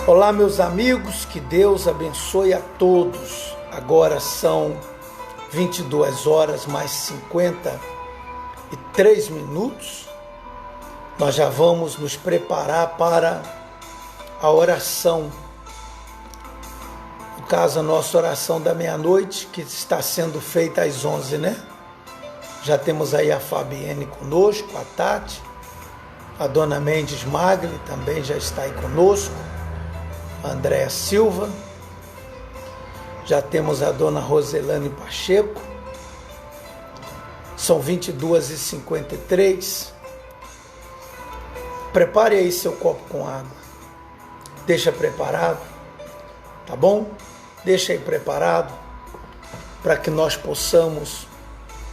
Olá, meus amigos, que Deus abençoe a todos. Agora são 22 horas mais 53 minutos. Nós já vamos nos preparar para a oração. No caso, a nossa oração da meia-noite, que está sendo feita às 11, né? Já temos aí a Fabienne conosco, a Tati, a Dona Mendes Magli também já está aí conosco, a Andréa Silva, já temos a Dona Roselane Pacheco, são 22h53, prepare aí seu copo com água, deixa preparado, tá bom? Deixa aí preparado, para que nós possamos,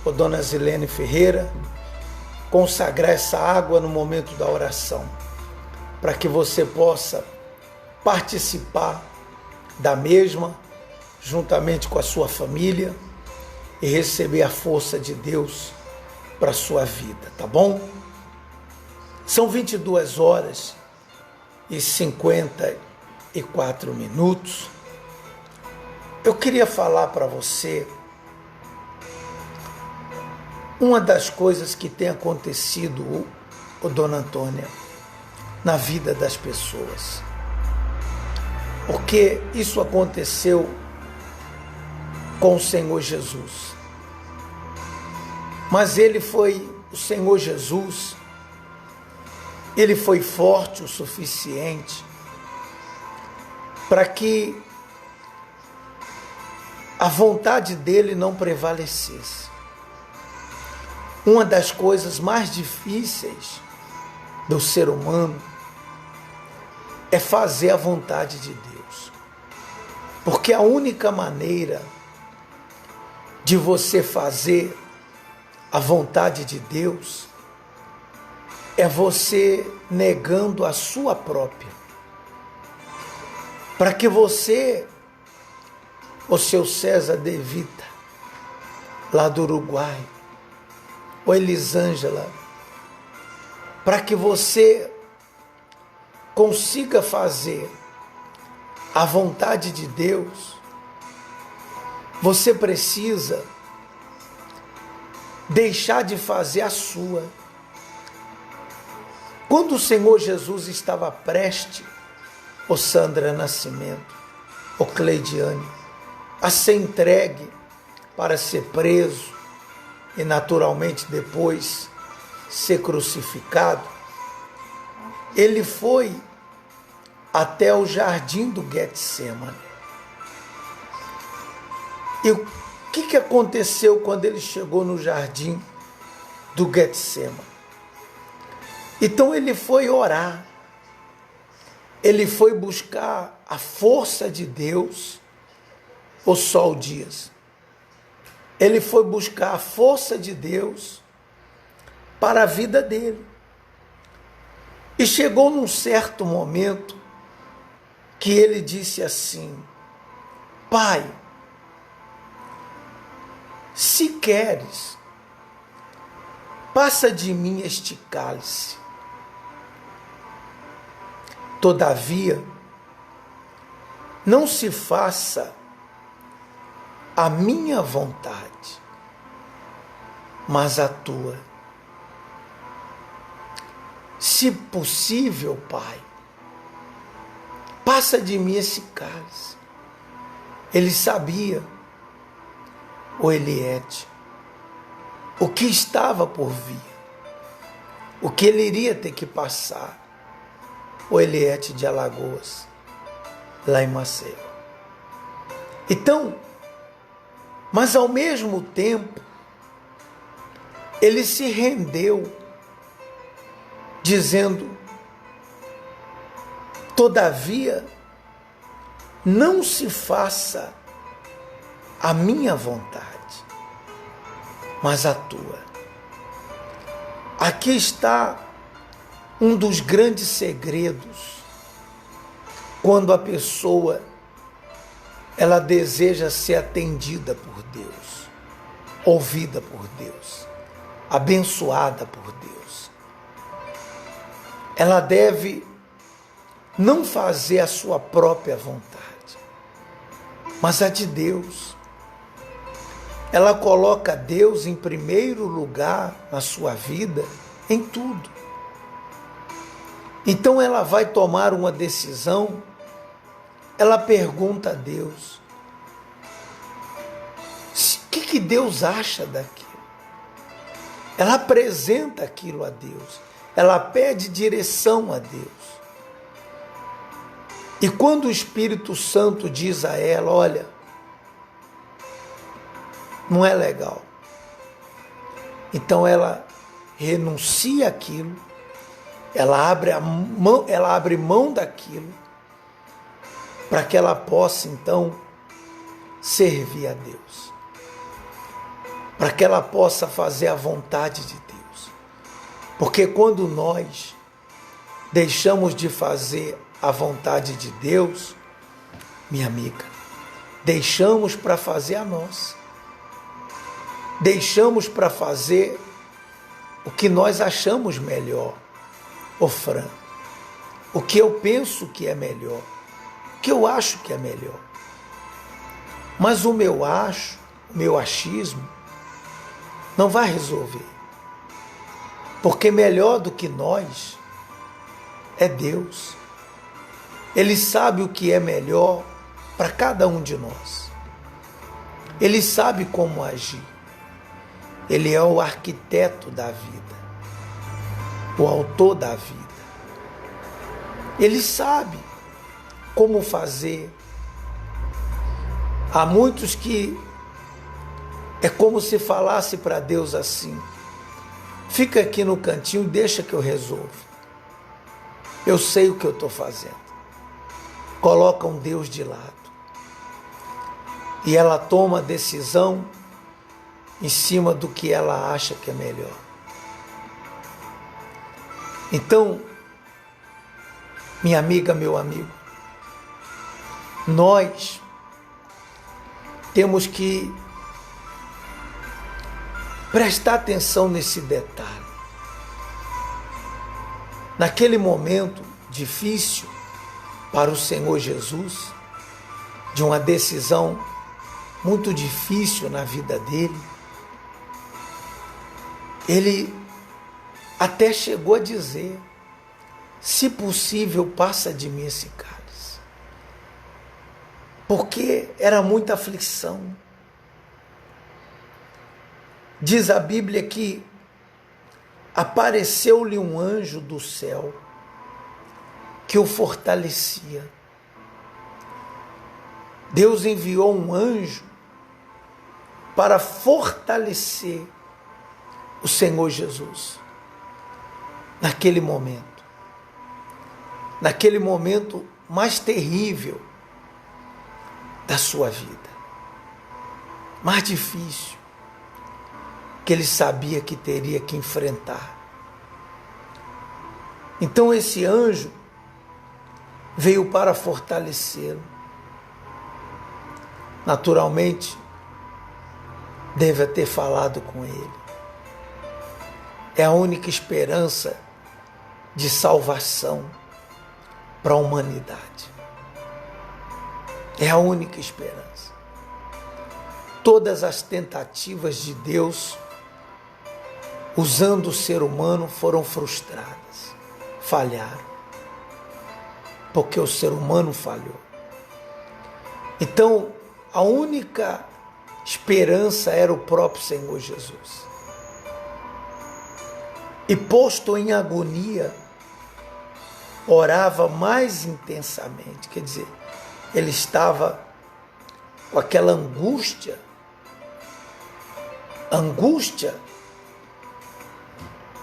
ô Dona Zilene Ferreira, consagrar essa água no momento da oração, para que você possa participar da mesma, juntamente com a sua família, e receber a força de Deus para a sua vida, tá bom? São 22 horas e 54 minutos. Eu queria falar para você uma das coisas que tem acontecido, Dona Antônia, na vida das pessoas. Porque isso aconteceu com o Senhor Jesus. Mas o Senhor Jesus, ele foi forte o suficiente para que a vontade dele não prevalecesse. Uma das coisas mais difíceis do ser humano é fazer a vontade de Deus. Porque a única maneira de você fazer a vontade de Deus é você negando a sua própria. Para que você, o seu César De Vita, lá do Uruguai, ou Elisângela, para que você consiga fazer a vontade de Deus, você precisa deixar de fazer a sua. Quando o Senhor Jesus estava prestes, ô Sandra Nascimento, ô Cleidiane, a ser entregue para ser preso e naturalmente depois ser crucificado, ele foi até o jardim do Getsemane. E o que aconteceu quando ele chegou no jardim do Getsemane? Então ele foi orar, ele foi buscar a força de Deus, o Sol Dias. Ele foi buscar a força de Deus para a vida dele. E chegou num certo momento que ele disse assim: Pai, se queres, passa de mim este cálice. Todavia, não se faça a minha vontade, mas a tua. Se possível, Pai, passa de mim esse cálice. Ele sabia, o Eliete, o que estava por vir, o que ele iria ter que passar, o Eliete de Alagoas, lá em Maceió. Então, mas ao mesmo tempo, ele se rendeu, dizendo: todavia, não se faça a minha vontade, mas a tua. Aqui está um dos grandes segredos quando a pessoa ela deseja ser atendida por Deus, ouvida por Deus, abençoada por Deus. Ela deve não fazer a sua própria vontade, mas a de Deus. Ela coloca Deus em primeiro lugar na sua vida, em tudo. Então ela vai tomar uma decisão, ela pergunta a Deus, o que Deus acha daquilo? Ela apresenta aquilo a Deus, ela pede direção a Deus. E quando o Espírito Santo diz a ela, olha, não é legal, então ela renuncia àquilo, ela abre mão daquilo, para que ela possa então servir a Deus, para que ela possa fazer a vontade de Deus. Porque quando nós deixamos de fazer a vontade de Deus, minha amiga, deixamos para fazer a nossa. Deixamos para fazer o que nós achamos melhor. Ô Fran, o que eu penso que é melhor, o que eu acho que é melhor. Mas o meu achismo, não vai resolver. Porque melhor do que nós é Deus. Ele sabe o que é melhor para cada um de nós. Ele sabe como agir. Ele é o arquiteto da vida, o autor da vida. Ele sabe como fazer. Há muitos que é como se falasse para Deus assim, fica aqui no cantinho, deixa que eu resolvo. Eu sei o que eu estou fazendo. Colocam Deus de lado. E ela toma a decisão em cima do que ela acha que é melhor. Então, minha amiga, meu amigo, nós temos que prestar atenção nesse detalhe. Naquele momento difícil para o Senhor Jesus, de uma decisão muito difícil na vida dele, ele até chegou a dizer, se possível, passa de mim esse cálice. Porque era muita aflição. Diz a Bíblia que apareceu-lhe um anjo do céu que o fortalecia. Deus enviou um anjo para fortalecer o Senhor Jesus naquele momento mais terrível da sua vida, mais difícil, que ele sabia que teria que enfrentar. Então esse anjo veio para fortalecê-lo. Naturalmente, deve ter falado com ele. É a única esperança de salvação para a humanidade. É a única esperança. Todas as tentativas de Deus, usando o ser humano, foram frustradas, falharam, porque o ser humano falhou. Então, a única esperança era o próprio Senhor Jesus. E posto em agonia, orava mais intensamente. Quer dizer, ele estava com aquela angústia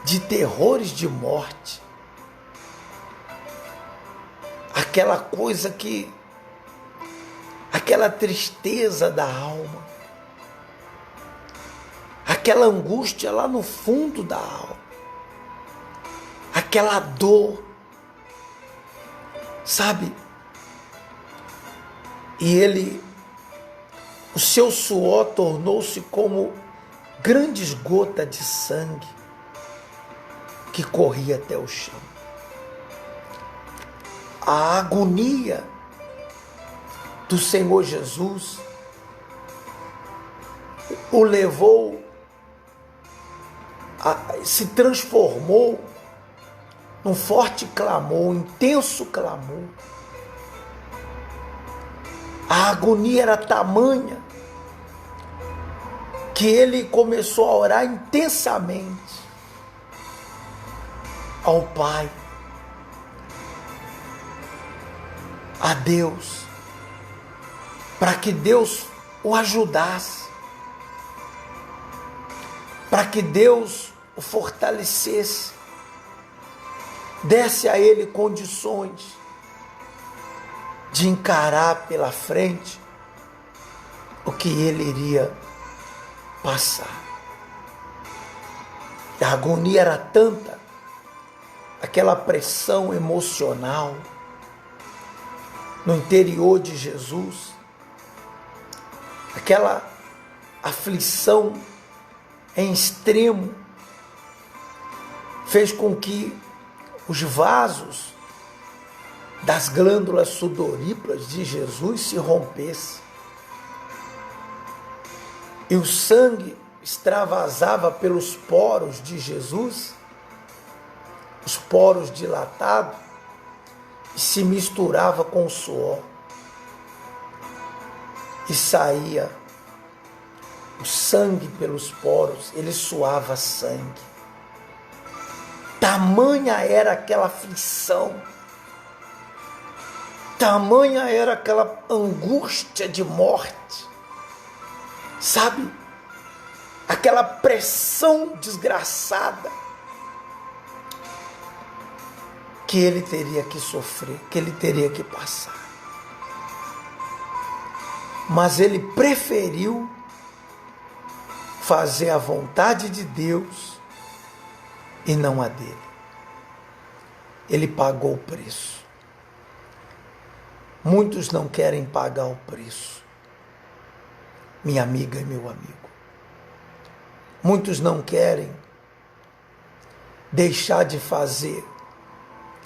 de terrores de morte. Aquela coisa aquela tristeza da alma, aquela angústia lá no fundo da alma, aquela dor, sabe? E o seu suor tornou-se como grandes gotas de sangue que corria até o chão. a agonia do Senhor Jesus o levou, se transformou num forte clamor, um intenso clamor. A agonia era tamanha que ele começou a orar intensamente ao Pai, a Deus, para que Deus o ajudasse, para que Deus o fortalecesse, desse a ele condições de encarar pela frente o que ele iria passar. E a agonia era tanta, aquela pressão emocional no interior de Jesus, aquela aflição em extremo, fez com que os vasos das glândulas sudoríparas de Jesus se rompessem. E o sangue extravasava pelos poros de Jesus, os poros dilatados, e se misturava com o suor. E saía o sangue pelos poros, ele suava sangue. Tamanha era aquela aflição, tamanha era aquela angústia de morte, sabe? Aquela pressão desgraçada que ele teria que sofrer, que ele teria que passar. Mas ele preferiu fazer a vontade de Deus e não a dele. Ele pagou o preço. Muitos não querem pagar o preço, minha amiga e meu amigo. Muitos não querem deixar de fazer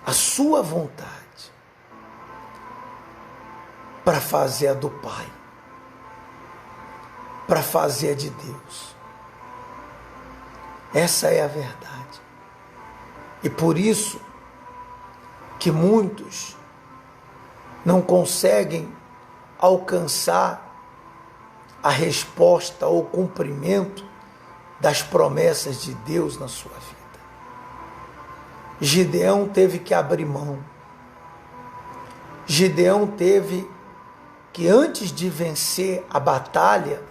a sua vontade para fazer a do Pai, para fazer a de Deus. Essa é a verdade. E por isso que muitos não conseguem alcançar a resposta ou o cumprimento das promessas de Deus na sua vida. Gideão teve que abrir mão. Gideão teve que, antes de vencer a batalha,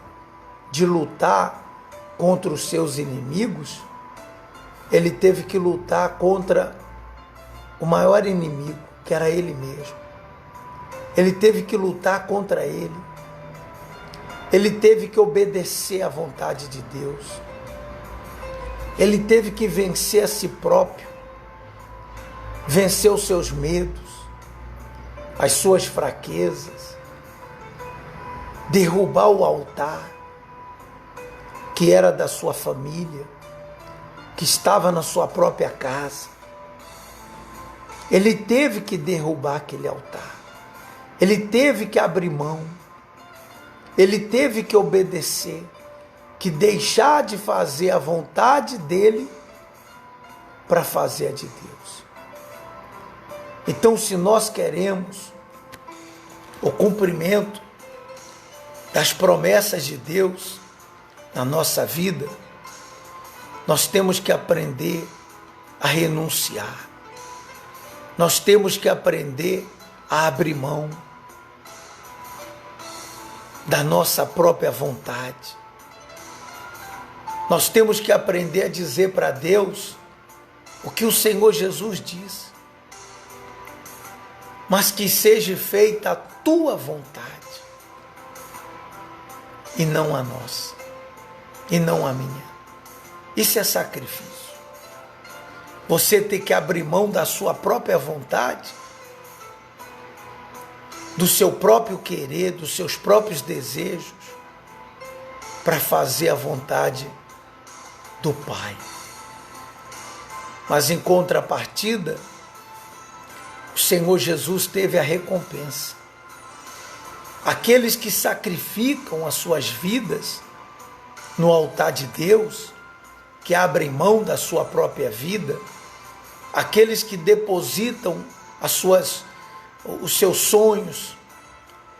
de lutar contra os seus inimigos, ele teve que lutar contra o maior inimigo, que era ele mesmo. Ele teve que lutar contra ele. Ele teve que obedecer à vontade de Deus. Ele teve que vencer a si próprio, vencer os seus medos, as suas fraquezas, derrubar o altar que era da sua família, que estava na sua própria casa. Ele teve que derrubar aquele altar. Ele teve que abrir mão. Ele teve que obedecer, que deixar de fazer a vontade dele para fazer a de Deus. Então, se nós queremos o cumprimento das promessas de Deus na nossa vida, nós temos que aprender a renunciar. Nós temos que aprender a abrir mão da nossa própria vontade. Nós temos que aprender a dizer para Deus o que o Senhor Jesus diz. Mas que seja feita a tua vontade e não a nossa, e não a minha. Isso é sacrifício. Você tem que abrir mão da sua própria vontade, do seu próprio querer, dos seus próprios desejos, para fazer a vontade do Pai. Mas em contrapartida, o Senhor Jesus teve a recompensa. Aqueles que sacrificam as suas vidas no altar de Deus, que abrem mão da sua própria vida, aqueles que depositam os seus sonhos,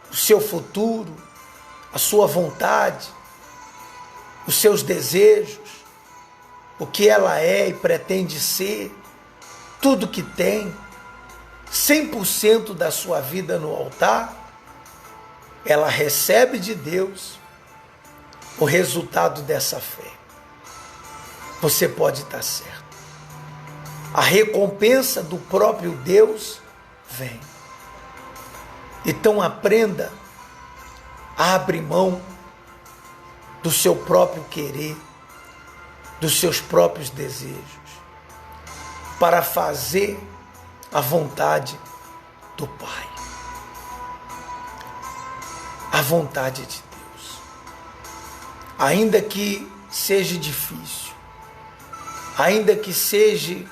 o seu futuro, a sua vontade, os seus desejos, o que ela é e pretende ser, tudo que tem, 100% da sua vida no altar, ela recebe de Deus o resultado dessa fé. Você pode estar certo. A recompensa do próprio Deus vem. Então aprenda a abrir mão do seu próprio querer, dos seus próprios desejos, para fazer a vontade do Pai. A vontade de Deus. Ainda que seja difícil, ainda que seja,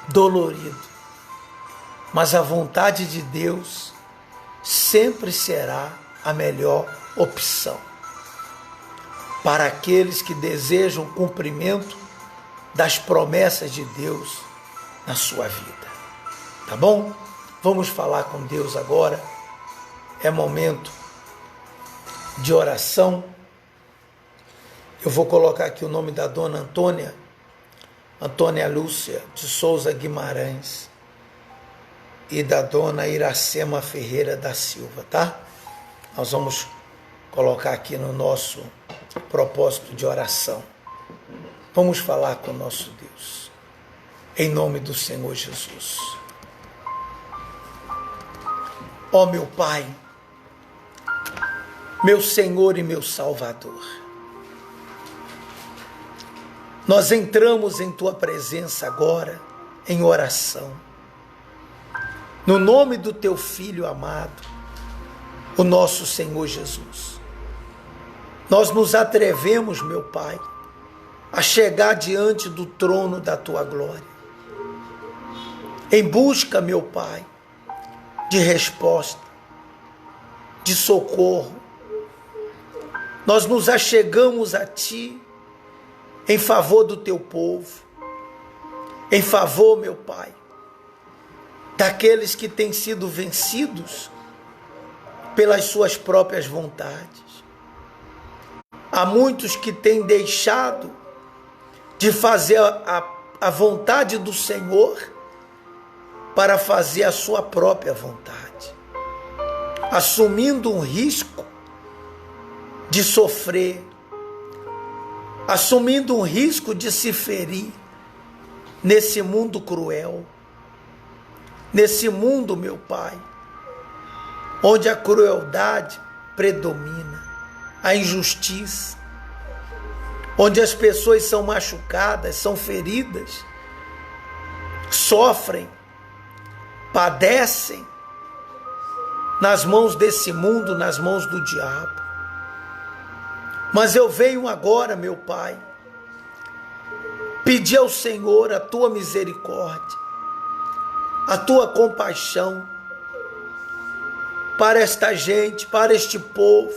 dolorido, mas a vontade de Deus sempre será a melhor opção para aqueles que desejam o cumprimento das promessas de Deus na sua vida. Tá bom? Vamos falar com Deus agora. É momento de oração. Eu vou colocar aqui o nome da dona Antônia Lúcia de Souza Guimarães, e da dona Iracema Ferreira da Silva, tá? Nós vamos colocar aqui no nosso propósito de oração. Vamos falar com o nosso Deus, em nome do Senhor Jesus. Ó meu Pai, meu Senhor e meu Salvador, nós entramos em Tua presença agora, em oração, no nome do Teu Filho amado, o nosso Senhor Jesus. Nós nos atrevemos, meu Pai, a chegar diante do trono da Tua glória, em busca, meu Pai, de resposta, de socorro. Nós nos achegamos a Ti em favor do Teu povo, em favor, meu Pai, daqueles que têm sido vencidos pelas suas próprias vontades. Há muitos que têm deixado de fazer a vontade do Senhor para fazer a sua própria vontade, assumindo um risco de sofrer, assumindo um risco de se ferir nesse mundo cruel, nesse mundo, meu Pai, onde a crueldade predomina, a injustiça, onde as pessoas são machucadas, são feridas, sofrem, padecem nas mãos desse mundo, nas mãos do diabo. Mas eu venho agora, meu Pai, pedir ao Senhor a Tua misericórdia, a Tua compaixão para esta gente, para este povo,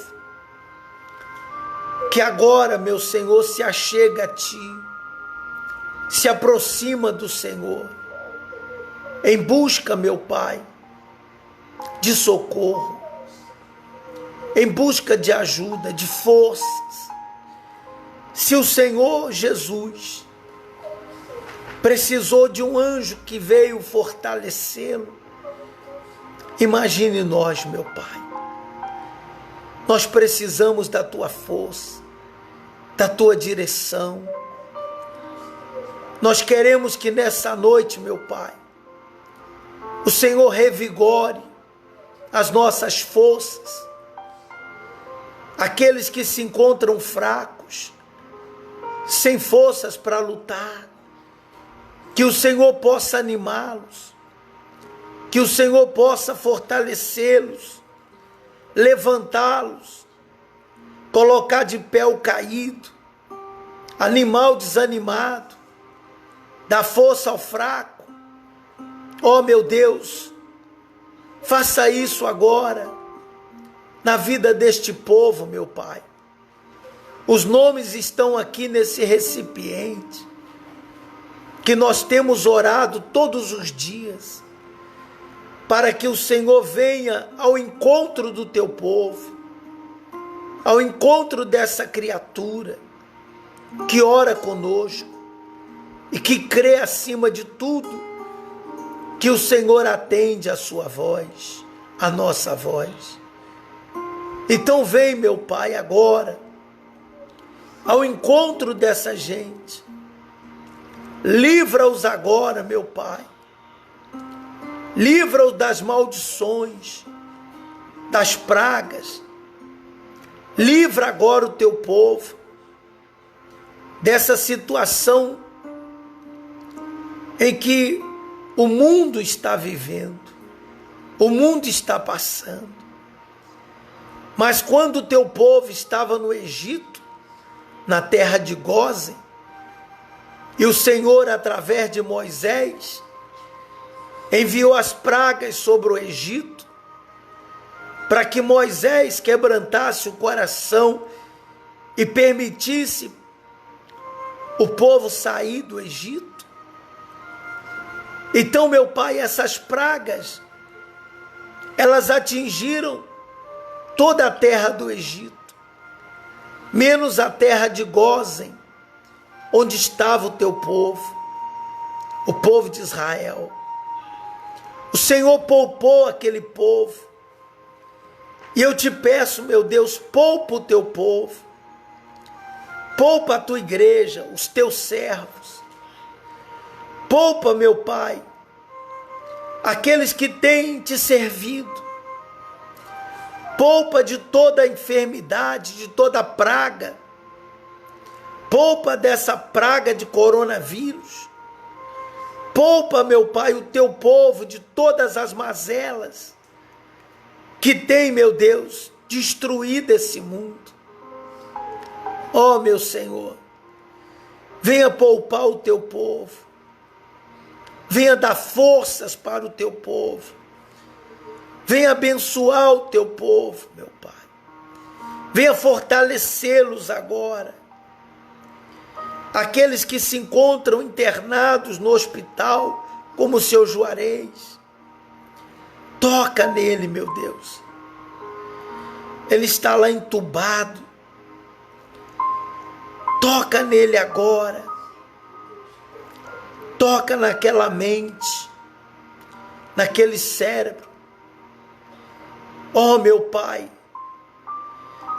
que agora, meu Senhor, se achega a Ti, se aproxima do Senhor, em busca, meu Pai, de socorro, em busca de ajuda, de forças. Se o Senhor Jesus precisou de um anjo que veio fortalecê-lo, imagine nós, meu Pai. Nós precisamos da Tua força, da Tua direção. Nós queremos que nessa noite, meu Pai, o Senhor revigore as nossas forças. Aqueles que se encontram fracos, sem forças para lutar, que o Senhor possa animá-los, que o Senhor possa fortalecê-los, levantá-los, colocar de pé o caído, animar o desanimado, dar força ao fraco, Ó meu Deus, faça isso agora na vida deste povo, meu Pai. Os nomes estão aqui nesse recipiente que nós temos orado todos os dias, para que o Senhor venha ao encontro do teu povo, ao encontro dessa criatura que ora conosco e que crê acima de tudo que o Senhor atende a sua voz, a nossa voz. Então vem, meu Pai, agora ao encontro dessa gente. Livra-os agora, meu Pai. Livra-os das maldições, das pragas. Livra agora o teu povo dessa situação em que o mundo está vivendo, o mundo está passando. Mas quando o teu povo estava no Egito, na terra de Gósen, e o Senhor, através de Moisés, enviou as pragas sobre o Egito, para que Moisés quebrantasse o coração e permitisse o povo sair do Egito. Então, meu Pai, essas pragas, elas atingiram toda a terra do Egito, menos a terra de Gósen, onde estava o teu povo, o povo de Israel. O Senhor poupou aquele povo, e eu te peço, meu Deus, poupa o teu povo, poupa a tua igreja, os teus servos, poupa, meu Pai, aqueles que têm te servido, poupa de toda enfermidade, de toda praga, poupa dessa praga de coronavírus, poupa, meu Pai, o teu povo de todas as mazelas que tem, meu Deus, destruído esse mundo. Ó, meu Senhor, venha poupar o teu povo, venha dar forças para o teu povo, venha abençoar o teu povo, meu Pai, venha fortalecê-los agora. Aqueles que se encontram internados no hospital, como o seu Juarez, toca nele, meu Deus. Ele está lá entubado, toca nele agora, toca naquela mente, naquele cérebro. Ó, meu Pai,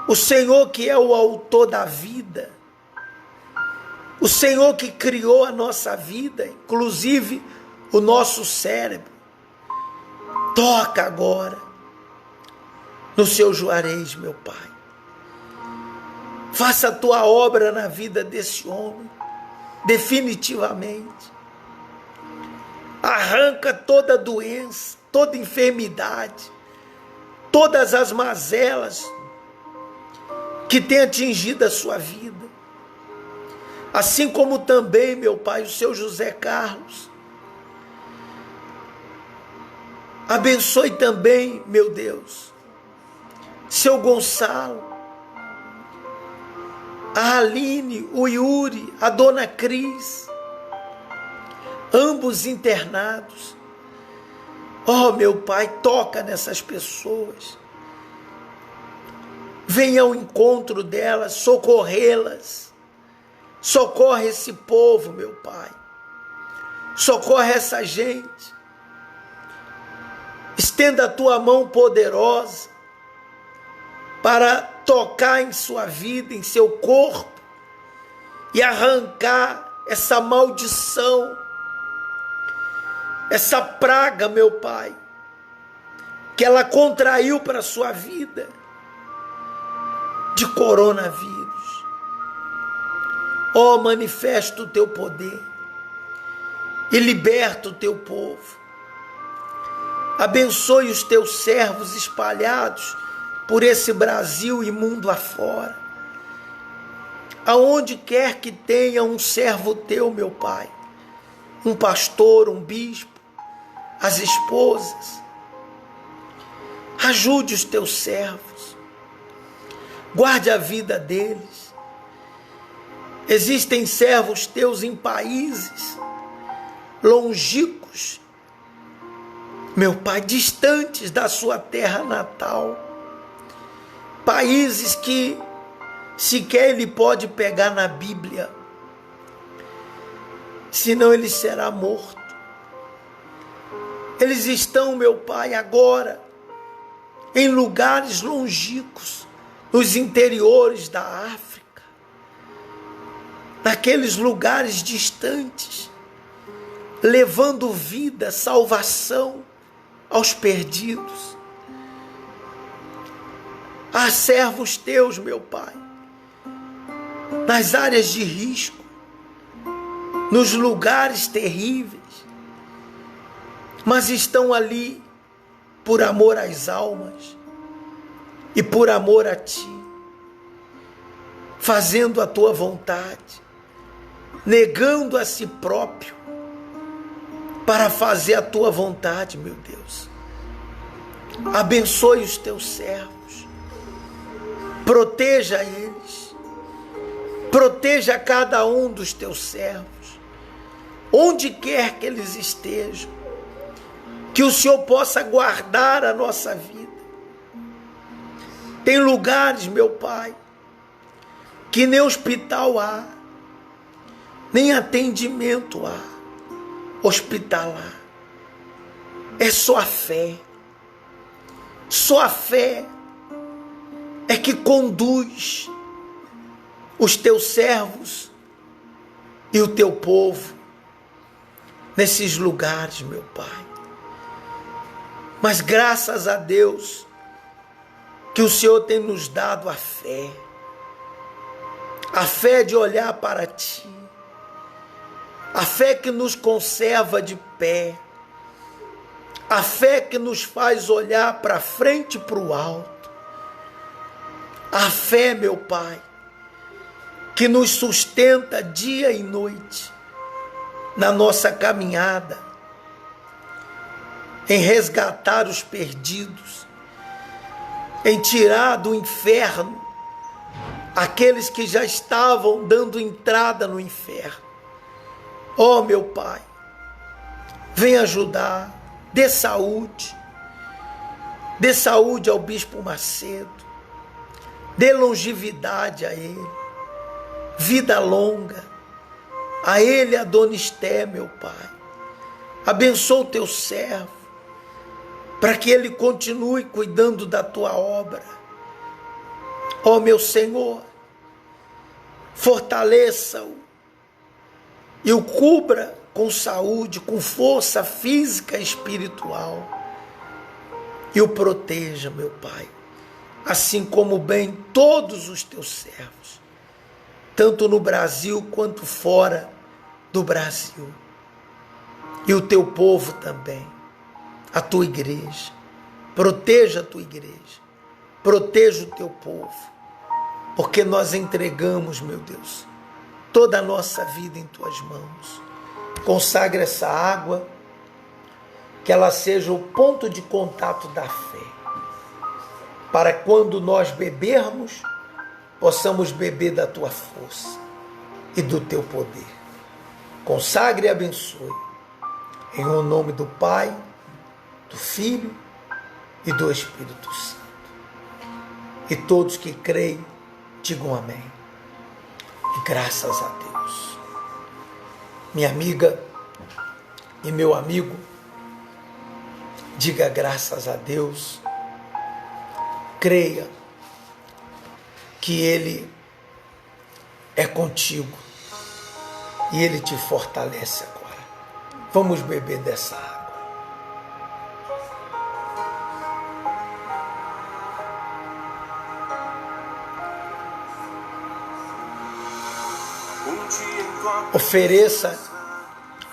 o Senhor que é o autor da vida, o Senhor que criou a nossa vida, inclusive o nosso cérebro, toca agora no seu Juarez, meu Pai. Faça a tua obra na vida desse homem, definitivamente. Arranca toda doença, toda enfermidade, todas as mazelas que tem atingido a sua vida. Assim como também, meu Pai, o seu José Carlos. Abençoe também, meu Deus, seu Gonçalo, a Aline, o Yuri, a dona Cris, ambos internados. Oh, meu Pai, toca nessas pessoas. Venha ao encontro delas, socorrê-las. Socorre esse povo, meu Pai. Socorre essa gente. Estenda a tua mão poderosa para tocar em sua vida, em seu corpo, e arrancar essa maldição, essa praga, meu Pai, que ela contraiu para a sua vida, de coronavírus. Ó, manifesta o teu poder e liberta o teu povo. Abençoe os teus servos espalhados por esse Brasil e mundo afora. Aonde quer que tenha um servo teu, meu Pai, um pastor, um bispo, as esposas. Ajude os teus servos. Guarde a vida deles. Existem servos teus em países longínquos, meu Pai, distantes da sua terra natal. Países que sequer ele pode pegar na Bíblia, senão ele será morto. Eles estão, meu Pai, agora em lugares longínquos, nos interiores da África, naqueles lugares distantes, levando vida, salvação aos perdidos. Há servos teus, meu Pai, nas áreas de risco, nos lugares terríveis, mas estão ali por amor às almas e por amor a Ti, fazendo a Tua vontade, negando a si próprio para fazer a Tua vontade, meu Deus. Abençoe os Teus servos, proteja eles, proteja cada um dos Teus servos, onde quer que eles estejam, que o Senhor possa guardar a nossa vida. Tem lugares, meu Pai, que nem hospital há, nem atendimento há hospitalar. É só a fé. Só a fé é que conduz os teus servos e o teu povo nesses lugares, meu Pai. Mas graças a Deus que o Senhor tem nos dado a fé de olhar para Ti, a fé que nos conserva de pé, a fé que nos faz olhar para frente e para o alto, a fé, meu Pai, que nos sustenta dia e noite na nossa caminhada, em resgatar os perdidos, em tirar do inferno aqueles que já estavam dando entrada no inferno. Oh, meu Pai, vem ajudar, dê saúde ao Bispo Macedo, dê longevidade a ele, vida longa, a ele, a Dona Esté, meu Pai. Abençoa o teu servo, para que ele continue cuidando da tua obra. Ó meu Senhor, fortaleça-o e o cubra com saúde, com força física e espiritual, e o proteja, meu Pai, assim como bem todos os teus servos, tanto no Brasil quanto fora do Brasil, e o teu povo também, a tua igreja. Proteja a tua igreja, proteja o teu povo, porque nós entregamos, meu Deus, toda a nossa vida em tuas mãos. Consagra essa água, que ela seja o ponto de contato da fé, para quando nós bebermos, possamos beber da tua força e do teu poder. Consagre e abençoe, em nome do Pai, do Filho e do Espírito Santo. E todos que creem, digam amém. E graças a Deus. Minha amiga e meu amigo, diga graças a Deus. Creia que Ele é contigo e Ele te fortalece agora. Vamos beber dessa água. Ofereça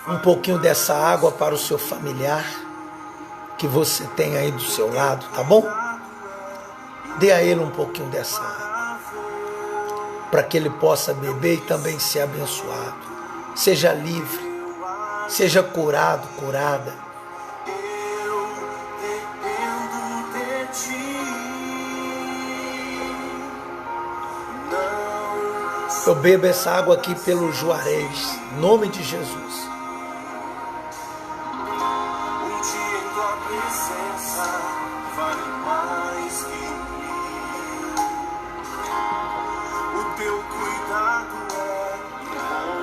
um pouquinho dessa água para o seu familiar que você tem aí do seu lado, tá bom? Dê a ele um pouquinho dessa água, para que ele possa beber e também ser abençoado. Seja livre, seja curado, curada, Eu bebo essa água aqui pelo Juarez, em nome de Jesus.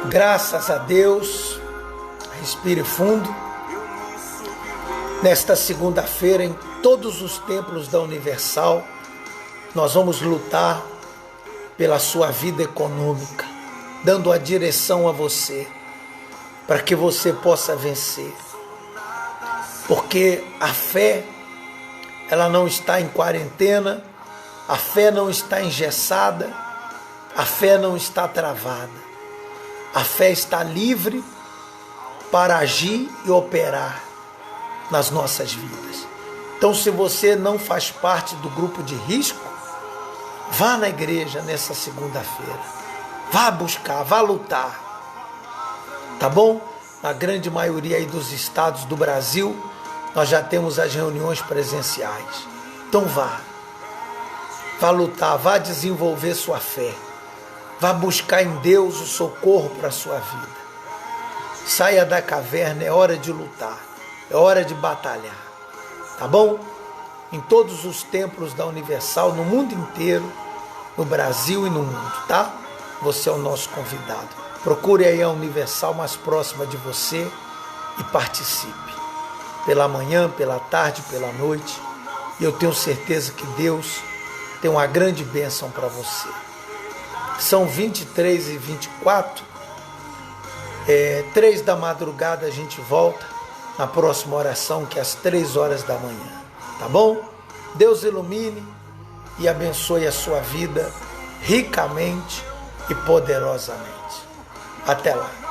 Graças a Deus, respire fundo. Nesta segunda-feira, em todos os templos da Universal, nós vamos lutar pela sua vida econômica, dando a direção a você, para que você possa vencer. Porque a fé, ela não está em quarentena, a fé não está engessada, a fé não está travada. A fé está livre para agir e operar nas nossas vidas. Então, se você não faz parte do grupo de risco, vá na igreja nessa segunda-feira. Vá buscar, vá lutar. Tá bom? Na grande maioria aí dos estados do Brasil, nós já temos as reuniões presenciais. Então vá. Vá lutar, vá desenvolver sua fé. Vá buscar em Deus o socorro para a sua vida. Saia da caverna, é hora de lutar. É hora de batalhar. Tá bom? Em todos os templos da Universal, no mundo inteiro, no Brasil e no mundo, tá? Você é o nosso convidado. Procure aí a Universal mais próxima de você e participe. Pela manhã, pela tarde, pela noite. E eu tenho certeza que Deus tem uma grande bênção para você. São 23h24. 3 da madrugada a gente volta na próxima oração, que é às 3 horas da manhã. Tá bom? Deus ilumine e abençoe a sua vida ricamente e poderosamente. Até lá.